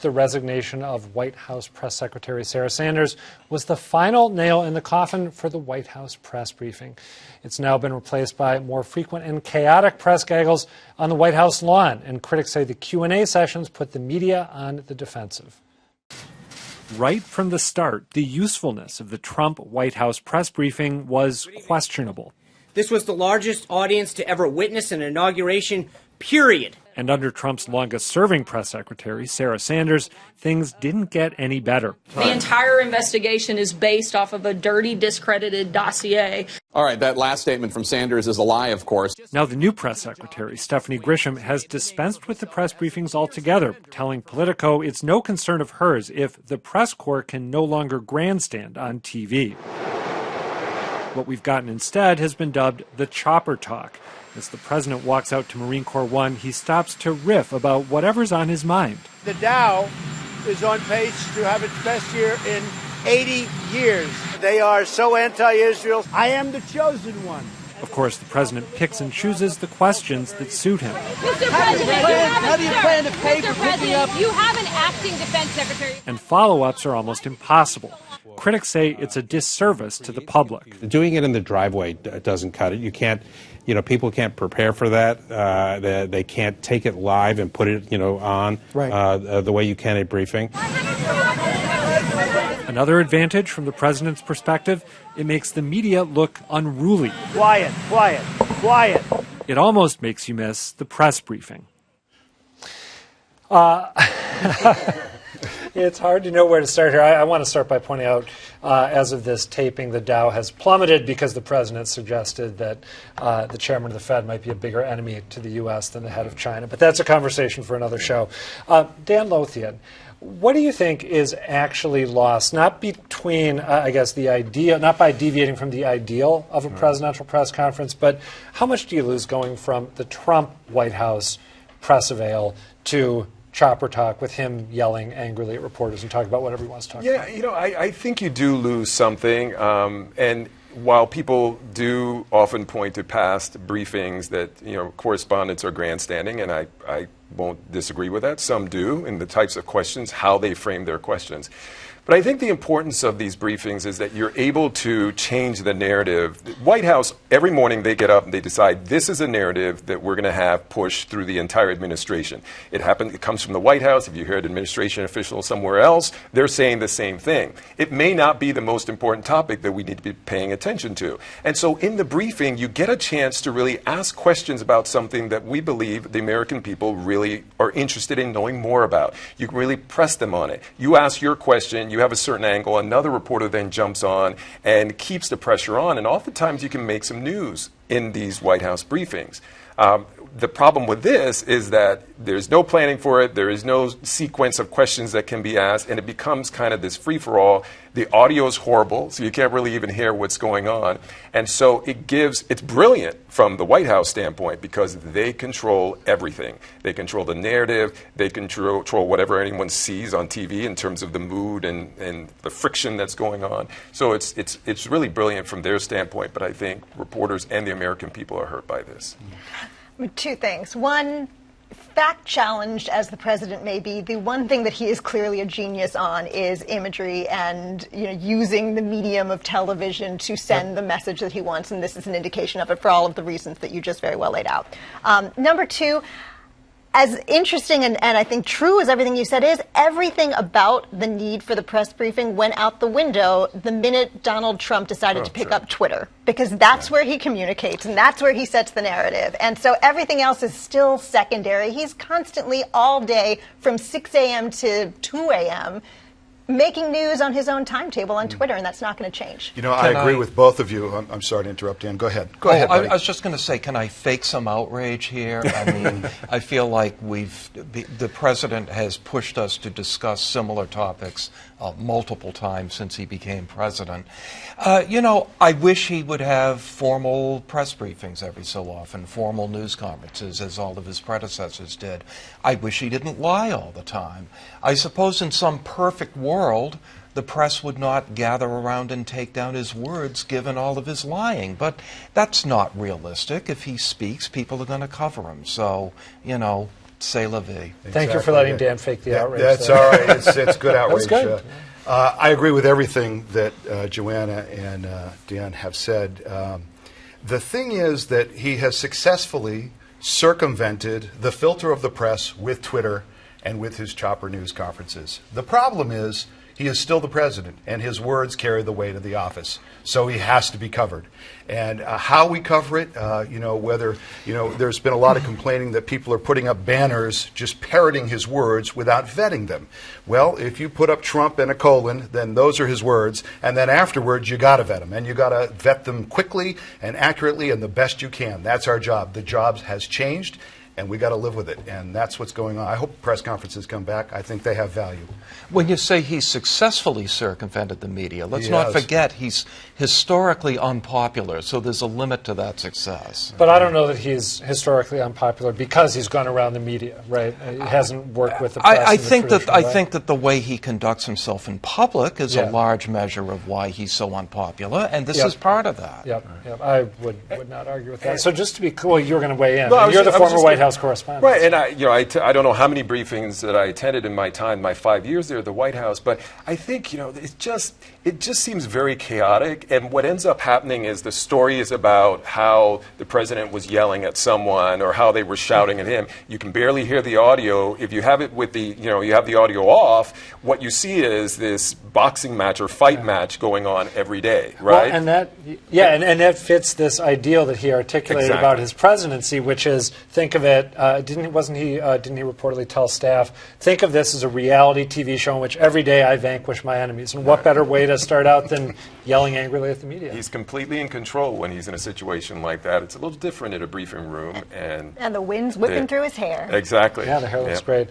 The resignation of White House Press Secretary Sarah Sanders was the final nail in the coffin for the White House press briefing. It's now been replaced by more frequent and chaotic press gaggles on the White House lawn, and critics say the Q&A sessions put the media on the defensive. Right from the start, the usefulness of the Trump White House press briefing was questionable. This was the largest audience to ever witness an inauguration, period. And under Trump's longest-serving press secretary, Sarah Sanders, things didn't get any better. The entire investigation is based off of a dirty, discredited dossier. All right, that last statement from Sanders is a lie, of course. Now the new press secretary, Stephanie Grisham, has dispensed with the press briefings altogether, telling Politico it's no concern of hers if the press corps can no longer grandstand on TV. What we've gotten instead has been dubbed the chopper talk. As the president walks out to Marine Corps One, he stops to riff about whatever's on his mind. The Dow is on pace to have its best year in 80 years. They are so anti-Israel. I am the chosen one. Of course, the president picks and chooses the questions that suit him. Mr. President, how do you plan to pay for picking up? You have an acting defense secretary. And follow-ups are almost impossible. Critics say it's a disservice to the public. Doing it in the driveway doesn't cut it. You can't, people can't prepare for that. They can't take it live and put it, on the way you can a briefing. Another advantage from the president's perspective, it makes the media look unruly. Quiet, quiet, quiet. It almost makes you miss the press briefing. It's hard to know where to start here. I want to start by pointing out, as of this taping, the Dow has plummeted because the president suggested that the chairman of the Fed might be a bigger enemy to the U.S. than the head of China. But that's a conversation for another show. Dan Lothian, what do you think is actually lost, not between, the idea, not by deviating from the ideal of a presidential press conference, but how much do you lose going from the Trump White House press avail to chopper talk with him yelling angrily at reporters and talking about whatever he wants to talk about? Yeah, I think you do lose something. And while people do often point to past briefings that, correspondents are grandstanding, and I won't disagree with that. Some do in the types of questions, how they frame their questions. But I think the importance of these briefings is that you're able to change the narrative. The White House, every morning they get up and they decide this is a narrative that we're going to have pushed through the entire administration. It comes from the White House. If you hear an administration official somewhere else, they're saying the same thing. It may not be the most important topic that we need to be paying attention to. And so in the briefing, you get a chance to really ask questions about something that we believe the American people really are interested in knowing more about. You can really press them on it. You ask your question, you have a certain angle, another reporter then jumps on and keeps the pressure on, and oftentimes you can make some news in these White House briefings. The problem with this is that there's no planning for it, there is no sequence of questions that can be asked, and it becomes kind of this free-for-all. The audio is horrible, so you can't really even hear what's going on. And so it's brilliant from the White House standpoint because they control everything. They control the narrative, they control whatever anyone sees on TV in terms of the mood and the friction that's going on. So it's really brilliant from their standpoint, but I think reporters and the American people are hurt by this. Two things. One, fact challenged as the president may be, the one thing that he is clearly a genius on is imagery and using the medium of television to send the message that he wants, and this is an indication of it for all of the reasons that you just very well laid out. Number two, as interesting and I think true as everything you said is, everything about the need for the press briefing went out the window the minute Donald Trump decided to pick up Twitter, because that's where he communicates and that's where he sets the narrative. And so everything else is still secondary. He's constantly all day from 6 a.m. to 2 a.m. making news on his own timetable on Twitter, and that's not going to change. I agree with both of you. I'm sorry to interrupt, Dan. Go ahead. Go ahead, buddy. I was just going to say, can I fake some outrage here? I mean, I feel like the president has pushed us to discuss similar topics multiple times since he became president. I wish he would have formal press briefings every so often, formal news conferences, as all of his predecessors did. I wish he didn't lie all the time. I suppose in some perfect world, the press would not gather around and take down his words given all of his lying. But that's not realistic. If he speaks, people are going to cover him. So, c'est la vie. Thank you for letting Dan fake the outrage. That's there. all right. It's good outrage. good. I agree with everything that Joanna and Dan have said. The thing is that he has successfully circumvented the filter of the press with Twitter and with his chopper news conferences. The problem is he is still the president, and his words carry the weight of the office. So he has to be covered. And how we cover it, whether, there's been a lot of complaining that people are putting up banners just parroting his words without vetting them. Well, if you put up Trump and a colon, then those are his words. And then afterwards, you got to vet them. And you got to vet them quickly and accurately and the best you can. That's our job. The job has changed, and we got to live with it. And that's what's going on. I hope press conferences come back. I think they have value. When you say he successfully circumvented the media, let's He not has. forget he's historically unpopular, so there's a limit to that success. But I don't know that he's historically unpopular because he's gone around the media, right? He hasn't worked with the press. I in the think traditional way. think that the way he conducts himself in public is Yeah. a large measure of why he's so unpopular, and this Yep. is part of that. Yep. I would not argue with that. So just to be clear, you were going to weigh in. No, I was You're the just- I was former just White gonna- House correspondent. Right, and I don't know how many briefings that I attended in my time, my 5 years there at the White House, but I think it just seems very chaotic. And what ends up happening is the story is about how the president was yelling at someone or how they were shouting at him. You can barely hear the audio. If you have it with you have the audio off, what you see is this boxing match or fight match going on every day, right? Well, and that fits this ideal that he articulated Exactly. about his presidency, which is, think of it. Didn't he reportedly tell staff, think of this as a reality TV show in which every day I vanquish my enemies? And what better way to start out than yelling angrily at the media? He's completely in control when he's in a situation like that. It's a little different in a briefing room, and And the wind's whipping through his hair. Exactly. Yeah, the hair looks great.